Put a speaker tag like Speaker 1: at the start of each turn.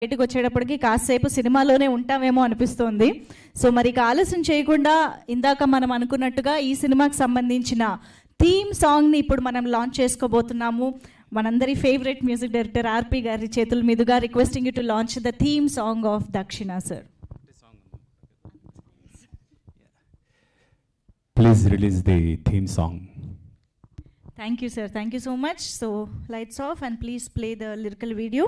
Speaker 1: బయటకు వచ్చేటప్పటికి కాసేపు సినిమాలోనే ఉంటామేమో అనిపిస్తోంది. సో మరి ఆలస్యం చేయకుండా ఇందాక మనం అనుకున్నట్టుగా ఈ సినిమాకి సంబంధించిన థీమ్ సాంగ్ని ఇప్పుడు మనం లాంచ్ చేసుకోబోతున్నాము. మనందరి ఫేవరెట్ మ్యూజిక్ డైరెక్టర్ ఆర్పి గారి చేతుల మీదుగా requesting you to launch the theme song of దక్షిణ sir.
Speaker 2: Please release the theme song.
Speaker 1: Thank you sir, thank you so much. So lights off and please play the lyrical video.